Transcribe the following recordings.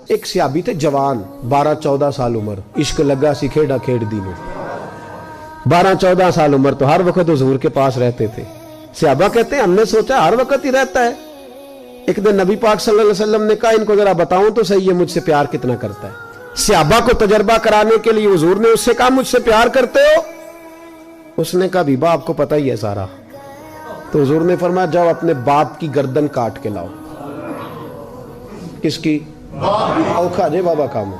ایک صحابی تھے جوان 12-14 سال عمر، عشق لگا سی کھیڑا کھیڑ دینو 12-14 سال عمر تو ہر وقت حضور کے پاس رہتے تھے۔ صحابہ کہتے ہیں ہم نے سوچا ہر وقت ہی رہتا ہے۔ ایک دن نبی پاک صلی اللہ علیہ وسلم نے کہا ان کو ذرا بتاؤں تو صحیح ہے مجھ سے پیار کتنا کرتا ہے۔ صحابہ کو تجربہ کرانے کے لیے حضور نے اس سے کہا مجھ سے پیار کرتے ہو؟ اس نے کہا بیبا آپ کو پتہ ہی ہے سارا۔ تو حضور نے فرمایا جاؤ اپنے باپ کی گردن کاٹ کے لاؤ۔ کس کی؟ اوکھا جے بابا کام،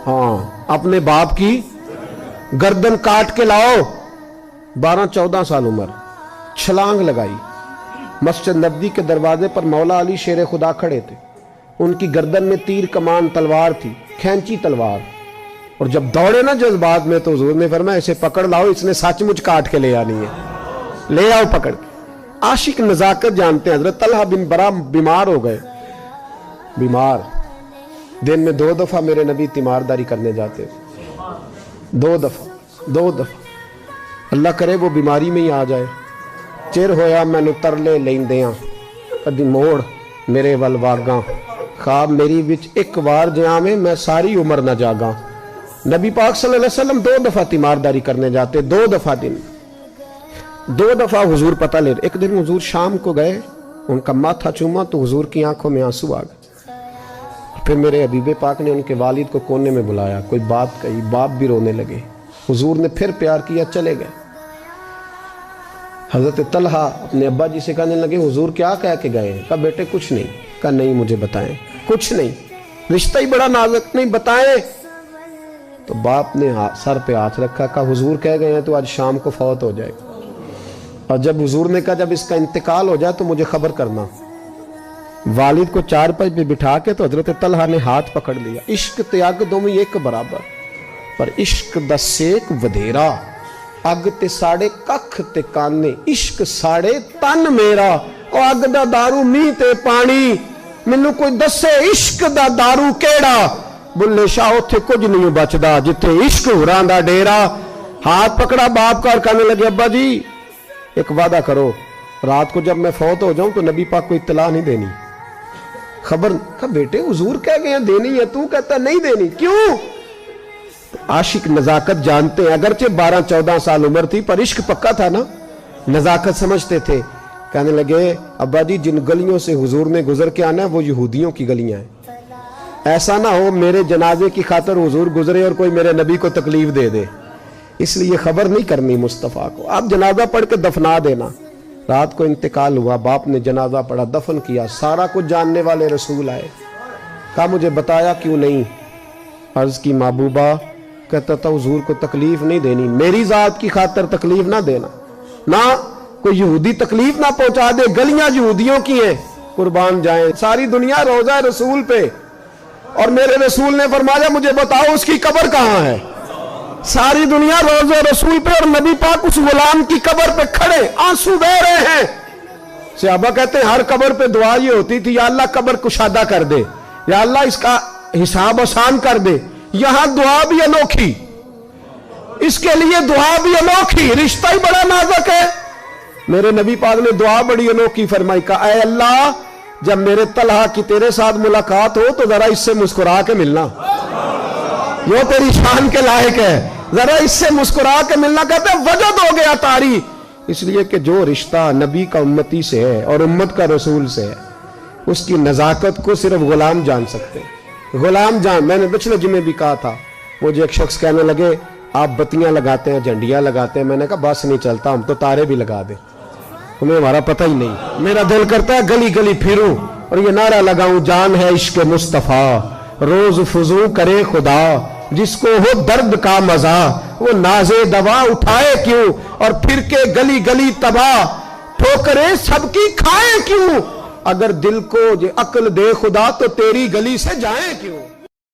ہاں اپنے باپ کی گردن کاٹ کے لاؤ۔ 12-14 سال عمر، چھلانگ لگائی۔ مسجد نبوی کے دروازے پر مولا علی شیر خدا کھڑے تھے، ان کی گردن میں تیر کمان تلوار تھی، کھینچی تلوار، اور جب دوڑے نا جذبات میں تو حضور نے فرمایا اسے پکڑ لاؤ، اس نے سچ مچ کاٹ کے لے آنی ہے، لے آؤ پکڑ کے۔ عاشق نزاکت جانتے ہیں۔ حضرت طلحہ بن برا بیمار ہو گئے، بیمار، دن میں 2 دفعہ میرے نبی تیمارداری کرنے جاتے، 2 دفعہ۔ اللہ کرے وہ بیماری میں ہی آ جائے۔ چر ہویا میں ترلے لیندیاں کدی موڑ میرے ول واگاں، خواب میری وچ ایک وار جہاں میں ساری عمر نہ جاگاں۔ نبی پاک صلی اللہ علیہ وسلم 2 دفعہ تیمارداری کرنے جاتے، 2 دفعہ دن، 2 دفعہ حضور پتہ لے۔ ایک دن حضور شام کو گئے، ان کا ماتھا چوما تو حضور کی آنکھوں میں آنسو آ گئے۔ پھر میرے حبیب پاک نے ان کے والد کو کونے میں بلایا، کوئی بات کہی، باپ بھی رونے لگے۔ حضور نے پھر پیار کیا، چلے گئے۔ حضرت طلحہ اپنے ابا جی سے کہنے لگے حضور کیا کہہ کے گئے ہیں؟ کہا بیٹے کچھ نہیں۔ کہا نہیں مجھے بتائیں، کچھ نہیں، رشتہ ہی بڑا نازک، نہیں بتائیں۔ تو باپ نے سر پہ ہاتھ رکھا، کہا حضور کہہ گئے ہیں تو آج شام کو فوت ہو جائے گا، اور جب حضور نے کہا جب اس کا انتقال ہو جائے تو مجھے خبر کرنا۔ والد کو چارپائی پہ بٹھا کے تو حضرت طلحہ نے ہاتھ پکڑ لیا۔ عشق تے اگ دوویں ایک برابر، پر عشق دا سیک ودھیرا، اگ تے ساڑے ککھ تے کانے، عشق ساڑے تن میرا، او اگ دا دارو می تے پانی، مینوں کوئی دسے عشق دا دارو کیڑا، بلے شاہ اتھے کچھ نہیں بچدا جتھے عشق ہوراں دا ڈیرا۔ ہاتھ پکڑا باپ کا اور کہنے لگے ابا جی ایک وعدہ کرو، رات کو جب میں فوت ہو جاؤں تو نبی پاک کو اطلاع نہیں دینی، خبر۔ کہا بیٹے حضور کہہ گئے ہیں دینی ہے، تو کہتا نہیں دینی، کیوں؟ عاشق نزاکت جانتے ہیں، اگرچہ 12-14 سال عمر تھی پر عشق پکا تھا نا، نزاکت سمجھتے تھے۔ کہنے لگے ابا جی جن گلیوں سے حضور نے گزر کے آنا ہے وہ یہودیوں کی گلیاں ہیں، ایسا نہ ہو میرے جنازے کی خاطر حضور گزرے اور کوئی میرے نبی کو تکلیف دے دے، اس لیے خبر نہیں کرنی مصطفیٰ کو، آپ جنازہ پڑھ کے دفنا دینا۔ رات کو انتقال ہوا، باپ نے جنازہ پڑھا، دفن کیا، سارا کچھ جاننے والے رسول آئے۔ کہا مجھے بتایا کیوں نہیں؟ عرض کی محبوبہ، کہتا تھا حضور کو تکلیف نہیں دینی، میری ذات کی خاطر تکلیف نہ دینا، نہ کوئی یہودی تکلیف نہ پہنچا دے، گلیاں یہودیوں کی ہیں، قربان جائیں ساری دنیا روضہ رسول پہ، اور میرے رسول نے فرمایا مجھے بتاؤ اس کی قبر کہاں ہے؟ ساری دنیا روضہ رسول پہ، اور نبی پاک اس غلام کی قبر پہ کھڑے آنسو بہہ رہے ہیں۔ صحابہ کہتے ہیں ہر قبر پہ دعا یہ ہوتی تھی یا اللہ قبر کشادہ کر دے، یا اللہ اس کا حساب آسان کر دے۔ یہاں دعا بھی انوکھی، اس کے لیے دعا بھی انوکھی، رشتہ ہی بڑا نازک ہے۔ میرے نبی پاک نے دعا بڑی انوکھی فرمائی، کہا اے اللہ جب میرے طلحہ کی تیرے ساتھ ملاقات ہو تو ذرا اس سے مسکرا کے ملنا، وہ تیری شان کے لائق ہے، ذرا اس سے مسکرا کے ملنا۔ کہتے ہیں وجد ہو گیا طاری، اس لیے کہ جو رشتہ نبی کا امتی سے ہے اور امت کا رسول سے ہے اس کی نزاکت کو صرف غلام جان سکتے ہیں، غلام جان۔ میں نے پچھلے جمعے بھی کہا تھا، مجھے ایک شخص کہنے لگے آپ بتیاں لگاتے ہیں، جھنڈیاں لگاتے ہیں، میں نے کہا بس نہیں چلتا، ہم تو تارے بھی لگا دیں، ہمیں ہمارا پتہ ہی نہیں۔ میرا دل کرتا ہے گلی گلی پھروں اور یہ نعرہ لگاؤں جان ہے عشق مصطفیٰ، روز فضو کرے خدا، جس کو ہو درد کا مزہ وہ ناز دوا اٹھائے کیوں، اور پھر کے گلی گلی تباہ ٹھوکریں سب کی کھائیں کیوں، اگر دل کو یہ عقل دے خدا تو تیری گلی سے جائیں کیوں۔